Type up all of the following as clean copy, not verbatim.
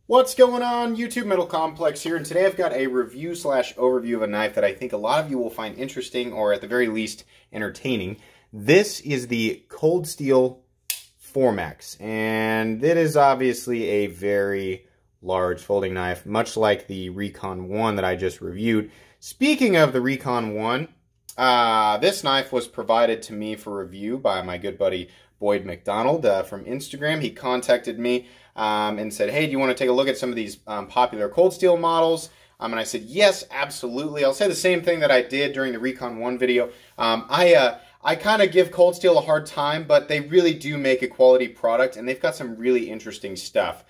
What's going on, YouTube? Metal Complex here, and today I've got a review slash overview of a knife that I think a lot of you will find interesting, or at the very least, entertaining. This is the Cold Steel Formax, and it is obviously a very large folding knife, much like the Recon 1 that I just reviewed. Speaking of the Recon 1, this knife was provided to me for review by my good buddy Boyd McDonald from Instagram. He contacted me and said, hey, do you want to take a look at some of these popular cold steel models? And I said, yes, absolutely. I'll say the same thing that I did during the Recon 1 video. I kind of give cold steel a hard time, but they really do make a quality product, and they've got some really interesting stuff.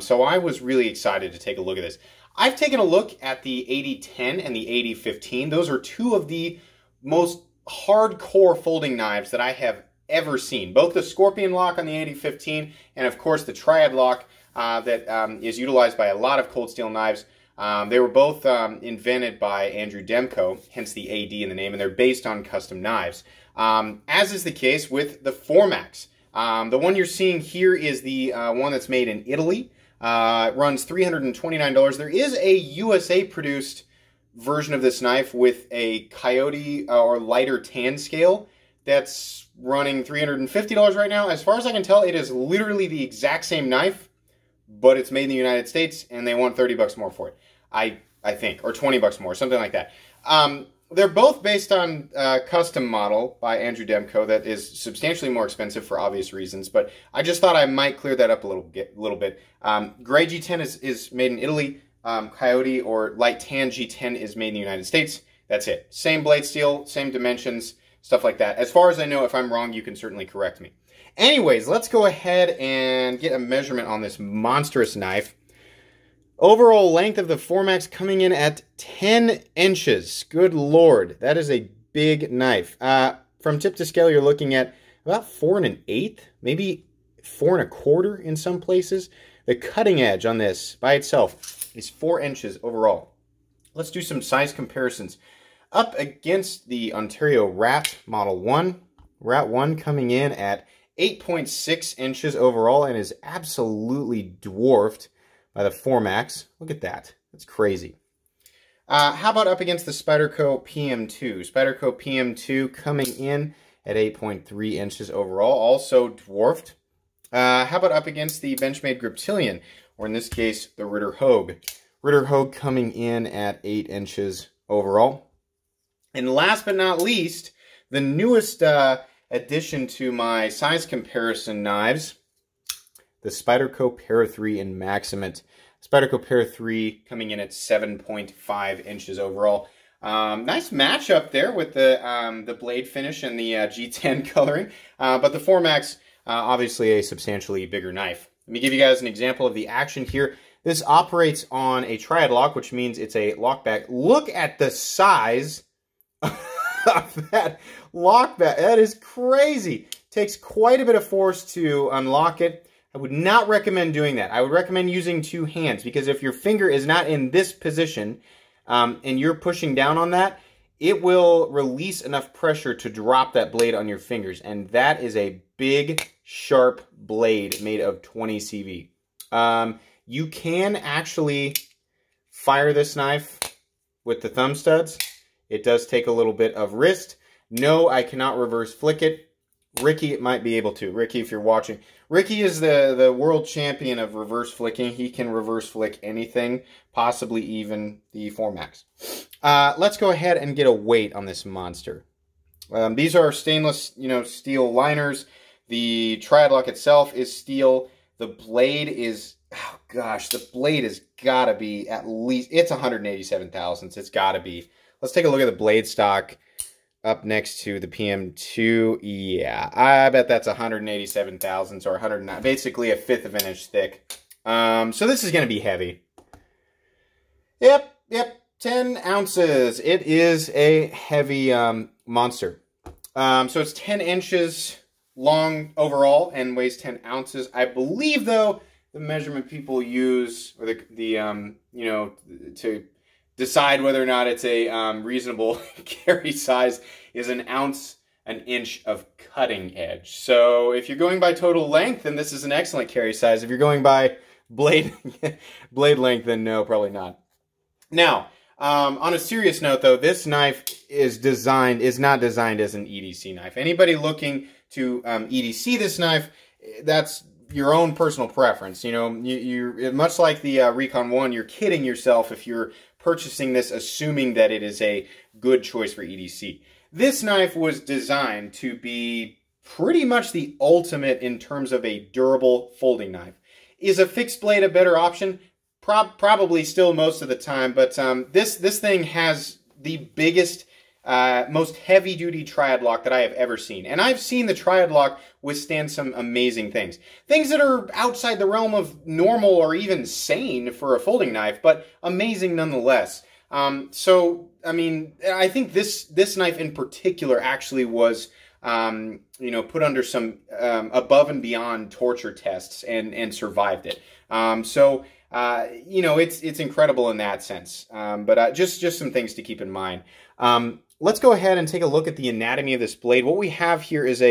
So I was really excited to take a look at this. I've taken a look at the 8010 and the 8015. Those are two of the most hardcore folding knives that I have ever seen. Both the Scorpion Lock on the 8015 and of course the Triad Lock that is utilized by a lot of cold steel knives. They were both invented by Andrew Demko, hence the AD in the name, and they're based on custom knives. As is the case with the Formax. The one you're seeing here is the one that's made in Italy. It runs $329. There is a USA produced version of this knife with a coyote or lighter tan scale that's running $350 right now. As far as I can tell, it is literally the exact same knife, but it's made in the United States, and they want 30 bucks more for it. I think, or 20 bucks more, something like that. They're both based on a custom model by Andrew Demko that is substantially more expensive for obvious reasons, but I just thought I might clear that up a little bit. Gray G10 is made in Italy. Coyote or light tan G10 is made in the United States. That's it. Same blade steel, same dimensions, stuff like that. As far as I know, if I'm wrong, you can certainly correct me. Anyways, let's go ahead and get a measurement on this monstrous knife. Overall length of the Formax coming in at 10 inches. Good Lord, that is a big knife. From tip to scale, you're looking at about 4 1/8, maybe 4 1/4 in some places. The cutting edge on this by itself is 4 inches overall. Let's do some size comparisons. Up against the Ontario Rat Model 1. Rat 1 coming in at 8.6 inches overall and is absolutely dwarfed by the Formax. Look at that. That's crazy. How about up against the Spyderco PM2? Spyderco PM2 coming in at 8.3 inches overall, also dwarfed. How about up against the Benchmade Griptilian, or in this case, the Ritter Hogue? Ritter Hogue coming in at 8 inches overall. And last but not least, the newest addition to my size comparison knives, the Spyderco Para 3 in Maximate. Spyderco Para 3 coming in at 7.5 inches overall. Nice matchup there with the blade finish and the G10 coloring, but the Formax, obviously a substantially bigger knife. Let me give you guys an example of the action here. This operates on a Triad Lock, which means it's a lockback. Look at the size of that lockback. That is crazy. Takes quite a bit of force to unlock it. I would not recommend doing that. I would recommend using two hands, because if your finger is not in this position and you're pushing down on that, it will release enough pressure to drop that blade on your fingers. And that is a big, sharp blade made of 20 CV. You can actually fire this knife with the thumb studs. It does take a little bit of wrist. No, I cannot reverse flick it. Ricky might be able to. Ricky, if you're watching. Ricky is the world champion of reverse flicking. He can reverse flick anything, possibly even the Formax. Let's go ahead and get a weight on this monster. These are stainless, steel liners. The Triad Lock itself is steel. The blade is, oh gosh, the blade has got to be at least, it's 187 thousandths. It's got to be. Let's take a look at the blade stock up next to the PM2. Yeah, I bet that's 187 thousandths or 109, basically a fifth of an inch thick. So this is going to be heavy. Yep, 10 ounces. It is a heavy monster. So it's 10 inches long overall and weighs 10 ounces. I believe, though, the measurement people use, or to decide whether or not it's a reasonable carry size, is an inch of cutting edge. So if you're going by total length, then this is an excellent carry size. If you're going by blade blade length, then no, probably not. Now, on a serious note, though, this knife is not designed as an EDC knife. Anybody looking to EDC this knife, that's your own personal preference. You know, you're much like the Recon 1, you're kidding yourself if you're purchasing this assuming that it is a good choice for EDC. This knife was designed to be pretty much the ultimate in terms of a durable folding knife. Is a fixed blade a better option? Probably still most of the time, but this thing has the biggest, most heavy-duty Triad Lock that I have ever seen. And I've seen the Triad Lock withstand some amazing things. Things that are outside the realm of normal or even sane for a folding knife, but amazing nonetheless. So, I mean, I think this knife in particular actually was, you know, put under some above and beyond torture tests and survived it. You know, it's incredible in that sense. But just some things to keep in mind. Let's go ahead and take a look at the anatomy of this blade. What we have here is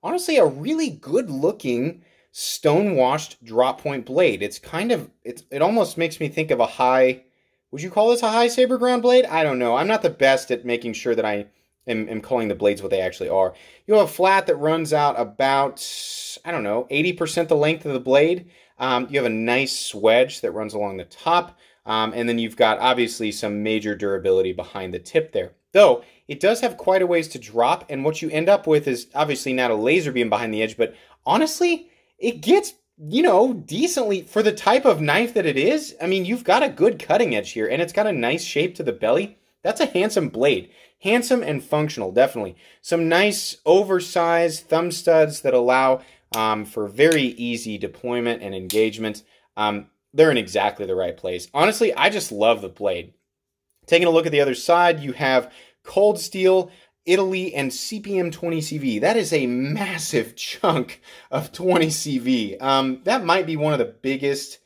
honestly a really good looking stone-washed drop point blade. It's kind of, it almost makes me think of a high, would you call this a high saber ground blade? I don't know. I'm not the best at making sure that I am calling the blades what they actually are. You have a flat that runs out about, I don't know, 80% the length of the blade. You have a nice swedge that runs along the top. And then you've got, obviously, some major durability behind the tip there. Though, it does have quite a ways to drop, and what you end up with is, obviously, not a laser beam behind the edge, but honestly, it gets, you know, decently, for the type of knife that it is, I mean, you've got a good cutting edge here, and it's got a nice shape to the belly. That's a handsome blade. Handsome and functional, definitely. Some nice oversized thumb studs that allow for very easy deployment and engagement. They're in exactly the right place. Honestly, I just love the blade. Taking a look at the other side, you have cold steel, Italy, and CPM 20 CV. That is a massive chunk of 20 CV. That might be one of the biggest,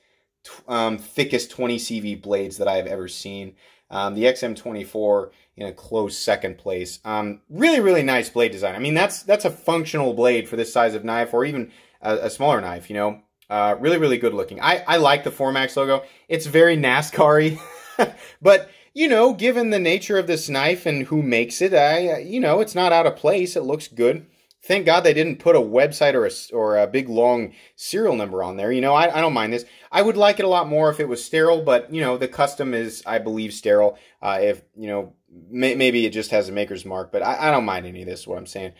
thickest 20 CV blades that I have ever seen. The XM24 in a close second place. Really, really nice blade design. I mean, that's a functional blade for this size of knife, or even a smaller knife, you know. Really, really good looking. I like the Formax logo. It's very NASCAR-y, but, you know, given the nature of this knife and who makes it, you know, it's not out of place. It looks good. Thank God they didn't put a website or a big long serial number on there. You know, I don't mind this. I would like it a lot more if it was sterile, but, you know, the custom is, I believe, sterile. If, you know, maybe it just has a maker's mark, but I don't mind any of this, is what I'm saying.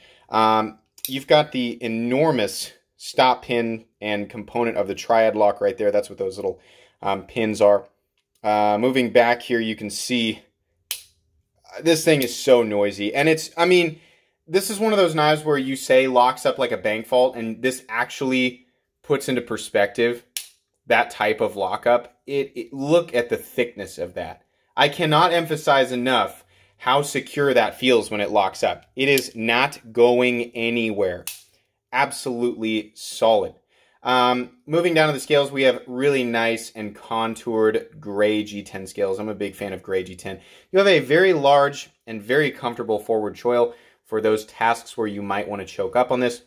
You've got the enormous stop pin and component of the Triad Lock right there. That's what those little pins are. Moving back here, you can see this thing is so noisy. And it's, I mean, this is one of those knives where you say locks up like a bank vault, and this actually puts into perspective that type of lockup. Look at the thickness of that. I cannot emphasize enough how secure that feels when it locks up. It is not going anywhere. Absolutely solid. Moving down to the scales, we have really nice and contoured gray G10 scales. I'm a big fan of gray G10. You have a very large and very comfortable forward choil for those tasks where you might want to choke up on this.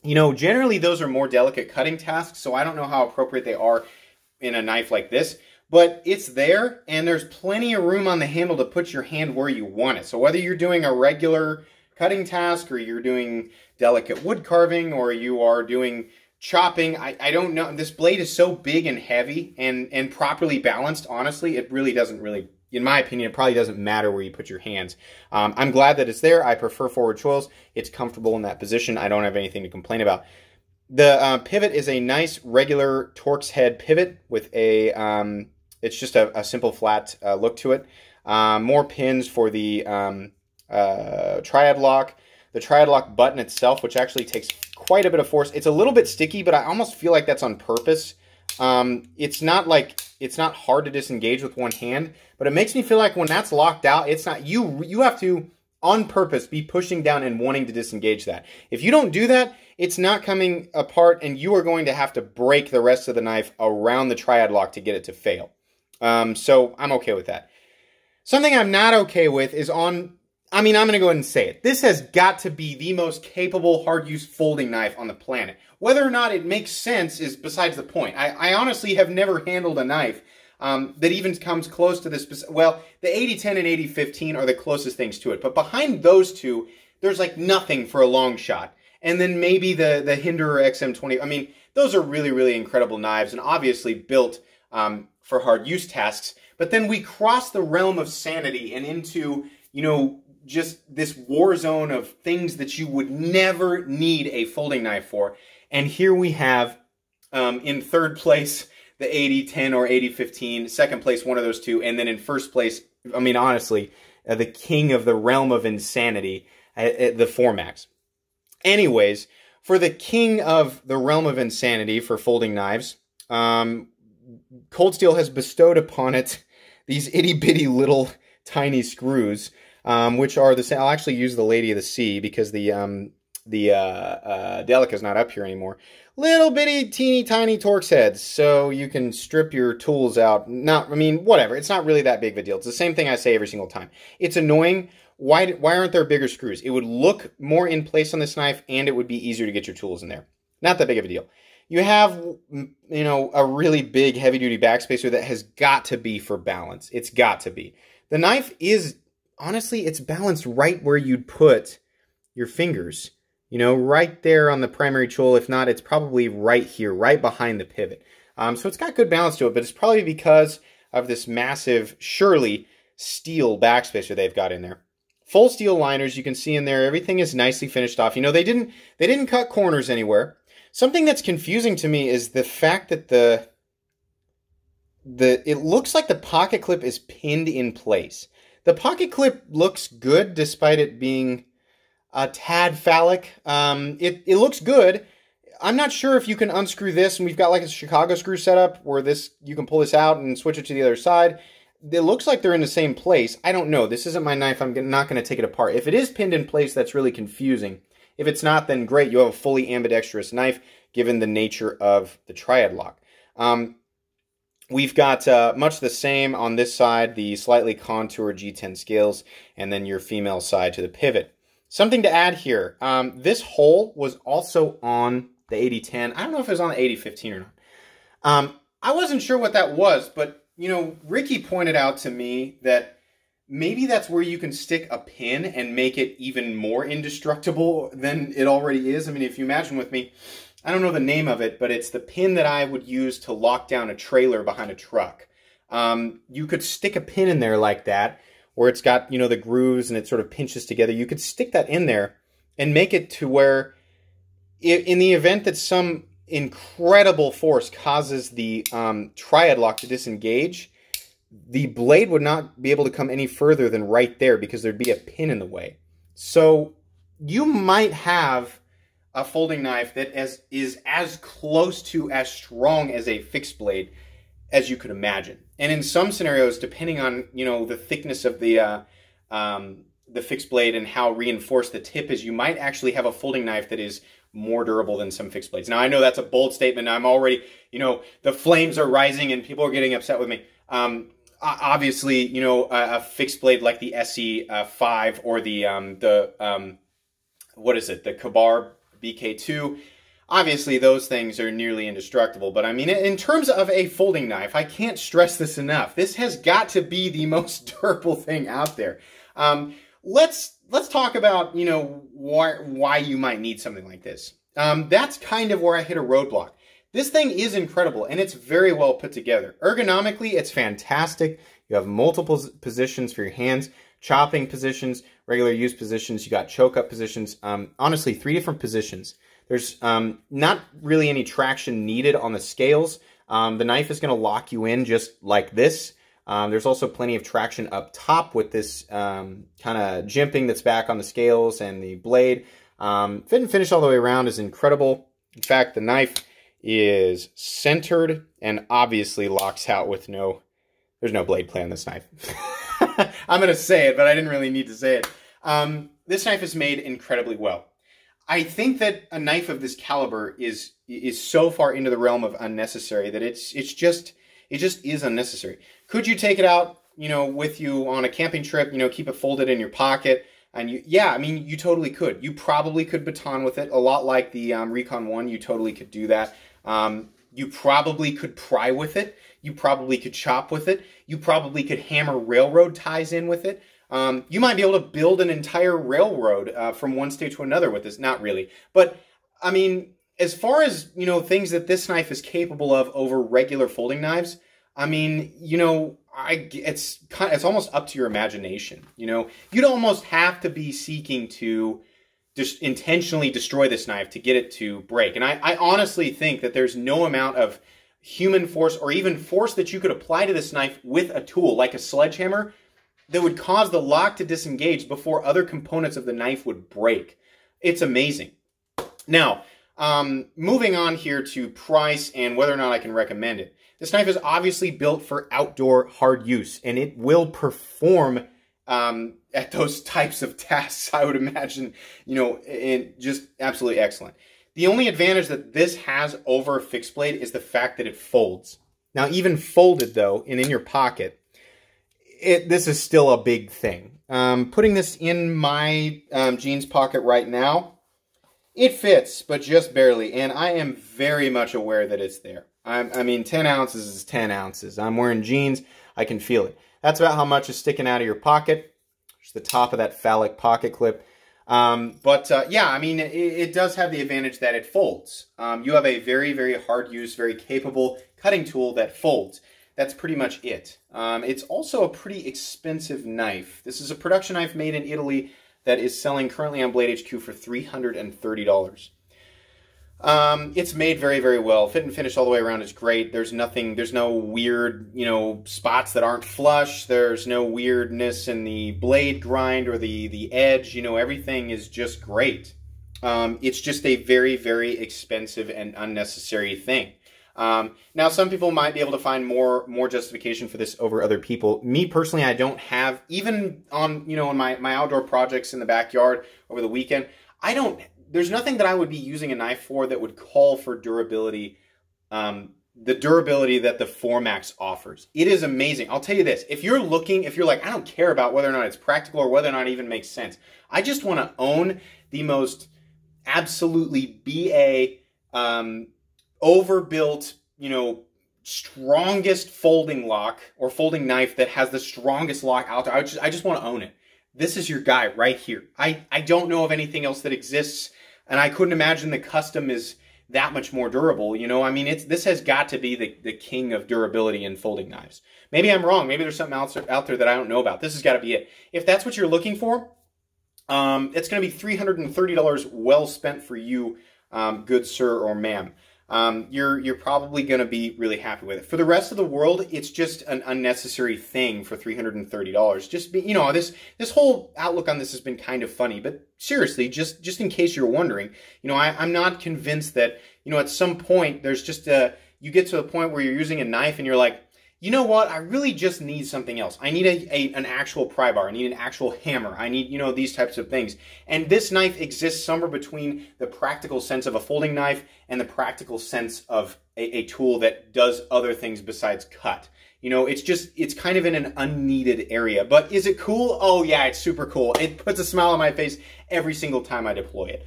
You know, generally those are more delicate cutting tasks, so I don't know how appropriate they are in a knife like this, but it's there, and there's plenty of room on the handle to put your hand where you want it. So whether you're doing a regular cutting task, or you're doing delicate wood carving, or you are doing chopping, I don't know. This blade is so big and heavy and properly balanced, honestly, it really doesn't in my opinion, it probably doesn't matter where you put your hands. I'm glad that it's there. I prefer forward choils. It's comfortable in that position. I don't have anything to complain about. The pivot is a nice regular Torx head pivot with a, it's just a simple flat look to it. More pins for the Triad Lock. The Triad Lock button itself, which actually takes quite a bit of force. It's a little bit sticky, but I almost feel like that's on purpose. It's not hard to disengage with one hand, but it makes me feel like when that's locked out, it's not, you have to, on purpose, be pushing down and wanting to disengage that. If you don't do that, it's not coming apart, and you are going to have to break the rest of the knife around the Triad Lock to get it to fail. So I'm okay with that. Something I'm not okay with is on I mean, I'm going to go ahead and say it. This has got to be the most capable hard-use folding knife on the planet. Whether or not it makes sense is besides the point. I honestly have never handled a knife that even comes close to this. Well, the 8010 and 8015 are the closest things to it. But behind those two, there's like nothing for a long shot. And then maybe the Hinderer XM20. I mean, those are really, really incredible knives and obviously built for hard-use tasks. But then we cross the realm of sanity and into, you know, just this war zone of things that you would never need a folding knife for. And here we have, in third place, the 8010 or 8015, second place, one of those two, and then in first place, I mean, honestly, the king of the realm of insanity, the 4MAX. Anyways, for the king of the realm of insanity for folding knives, Cold Steel has bestowed upon it these itty-bitty little tiny screws, which are the same. I'll actually use the Lady of the Sea because the Delica's not up here anymore. Little bitty, teeny tiny Torx heads, so you can strip your tools out. I mean, whatever. It's not really that big of a deal. It's the same thing I say every single time. It's annoying. Why aren't there bigger screws? It would look more in place on this knife, and it would be easier to get your tools in there. Not that big of a deal. You have, you know, a really big heavy-duty backspacer that has got to be for balance. It's got to be. The knife is, honestly, it's balanced right where you'd put your fingers. You know, right there on the primary tool. If not, it's probably right here, right behind the pivot. So it's got good balance to it, but it's probably because of this massive, surely, steel backspacer they've got in there. Full steel liners, you can see in there, everything is nicely finished off. You know, they didn't cut corners anywhere. Something that's confusing to me is the fact that it looks like the pocket clip is pinned in place. The pocket clip looks good despite it being a tad phallic. It looks good. I'm not sure if you can unscrew this, and we've got like a Chicago screw setup where you can pull this out and switch it to the other side. It looks like they're in the same place. I don't know. This isn't my knife. I'm not going to take it apart. If it is pinned in place, that's really confusing. If it's not, then great. You have a fully ambidextrous knife, given the nature of the Triad Lock. We've got much the same on this side, the slightly contoured G10 scales, and then your female side to the pivot. Something to add here. This hole was also on the 8010. I don't know if it was on the 8015 or not. I wasn't sure what that was, but, you know, Ricky pointed out to me that maybe that's where you can stick a pin and make it even more indestructible than it already is. I mean, if you imagine with me, I don't know the name of it, but it's the pin that I would use to lock down a trailer behind a truck. You could stick a pin in there like that, where it's got, you know, the grooves and it sort of pinches together. You could stick that in there and make it to where, in the event that some incredible force causes the Triad Lock to disengage, the blade would not be able to come any further than right there because there'd be a pin in the way. So you might have a folding knife that is as close to as strong as a fixed blade as you could imagine. And in some scenarios, depending on, you know, the thickness of the fixed blade and how reinforced the tip is, you might actually have a folding knife that is more durable than some fixed blades. Now, I know that's a bold statement. I'm already, you know, the flames are rising and people are getting upset with me. Obviously, you know, a fixed blade like the SE5 or what is it, the Kabar BK2, obviously those things are nearly indestructible. But I mean, in terms of a folding knife, I can't stress this enough. This has got to be the most durable thing out there. Let's talk about, you know, why you might need something like this. That's kind of where I hit a roadblock. This thing is incredible, and it's very well put together. Ergonomically, it's fantastic. You have multiple positions for your hands, chopping positions, regular use positions. You got choke up positions. Honestly, 3 different positions. There's not really any traction needed on the scales. The knife is going to lock you in just like this. There's also plenty of traction up top with this kind of jimping that's back on the scales and the blade. Fit and finish all the way around is incredible. In fact, the knife is centered and obviously locks out with there's no blade play on this knife. I'm going to say it, but I didn't really need to say it. This knife is made incredibly well. I think that a knife of this caliber is so far into the realm of unnecessary that it just is unnecessary. Could you take it out, you know, with you on a camping trip, you know, keep it folded in your pocket? And yeah, I mean, you totally could. You probably could baton with it, a lot like the Recon 1. You totally could do that. You probably could pry with it. You probably could chop with it. You probably could hammer railroad ties in with it. You might be able to build an entire railroad from one state to another with this. Not really. But, I mean, as far as, you know, things that this knife is capable of over regular folding knives, I mean, you know, it's almost up to your imagination. You know, you'd almost have to be seeking to just intentionally destroy this knife to get it to break. And I honestly think that there's no amount of human force or even force that you could apply to this knife with a tool like a sledgehammer that would cause the lock to disengage before other components of the knife would break. It's amazing. Now, moving on here to price and whether or not I can recommend it. This knife is obviously built for outdoor hard use, and it will perform at those types of tasks, I would imagine, you know, and just absolutely excellent. The only advantage that this has over a fixed blade is the fact that it folds. Now, even folded, though, and in your pocket, this is still a big thing. Putting this in my jeans pocket right now, it fits, but just barely, and I am very much aware that it's there. I mean, 10 ounces is 10 ounces. I'm wearing jeans. I can feel it. That's about how much is sticking out of your pocket. Just the top of that phallic pocket clip. Yeah, I mean, it does have the advantage that it folds. You have a very, very hard use, very capable cutting tool that folds. That's pretty much it. It's also a pretty expensive knife. This is a production knife made in Italy that is selling currently on Blade HQ for $330. It's made very, very well. Fit and finish all the way around is great. There's no weird, you know, spots that aren't flush. There's no weirdness in the blade grind or the edge. You know, everything is just great. It's just a very, very expensive and unnecessary thing. Now, some people might be able to find more justification for this over other people. Me personally, I don't have, even on, you know, in my outdoor projects in the backyard over the weekend, there's nothing that I would be using a knife for that would call for durability, the durability that the Formax offers. It is amazing. I'll tell you this, if you're like, I don't care about whether or not it's practical or whether or not it even makes sense. I just want to own the most absolutely BA, overbuilt, you know, strongest folding lock or folding knife that has the strongest lock out there. I just want to own it. This is your guy right here. I don't know of anything else that exists, and I couldn't imagine the custom is that much more durable. You know, I mean, this has got to be the king of durability in folding knives. Maybe I'm wrong. Maybe there's something else out there that I don't know about. This has got to be it. If that's what you're looking for, it's going to be $330 well spent for you, good sir or ma'am. You're probably going to be really happy with it. For the rest of the world, it's just an unnecessary thing for $330. Just you know, this whole outlook on this has been kind of funny, but seriously, just in case you're wondering, you know, I'm not convinced that, you know, at some point there's just you get to a point where you're using a knife and you're like, you know what, I really just need something else. I need an actual pry bar. I need an actual hammer. I need, you know, these types of things. And this knife exists somewhere between the practical sense of a folding knife and the practical sense of a tool that does other things besides cut. You know, it's kind of in an unneeded area. But is it cool? Oh yeah, it's super cool. It puts a smile on my face every single time I deploy it.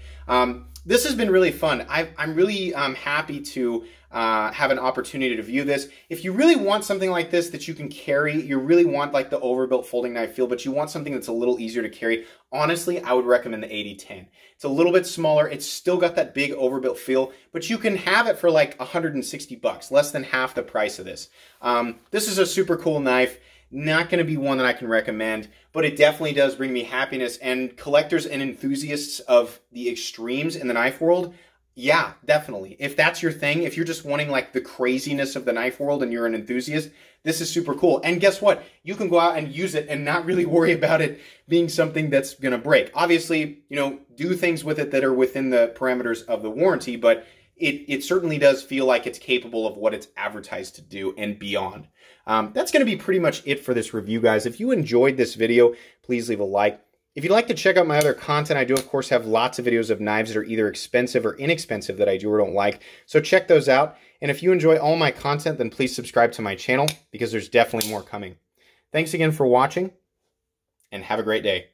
This has been really fun. I'm really happy to have an opportunity to view this. If you really want something like this that you can carry, you really want like the overbuilt folding knife feel, but you want something that's a little easier to carry, honestly, I would recommend the 8010. It's a little bit smaller. It's still got that big overbuilt feel, but you can have it for like $160, less than half the price of this. This is a super cool knife. Not going to be one that I can recommend, but it definitely does bring me happiness. And collectors and enthusiasts of the extremes in the knife world, yeah, definitely. If that's your thing, if you're just wanting like the craziness of the knife world and you're an enthusiast, this is super cool. And guess what? You can go out and use it and not really worry about it being something that's going to break. Obviously, you know, do things with it that are within the parameters of the warranty, but it certainly does feel like it's capable of what it's advertised to do and beyond. That's going to be pretty much it for this review, guys. If you enjoyed this video, please leave a like. If you'd like to check out my other content, I do, of course, have lots of videos of knives that are either expensive or inexpensive that I do or don't like. So check those out. And if you enjoy all my content, then please subscribe to my channel because there's definitely more coming. Thanks again for watching, and have a great day.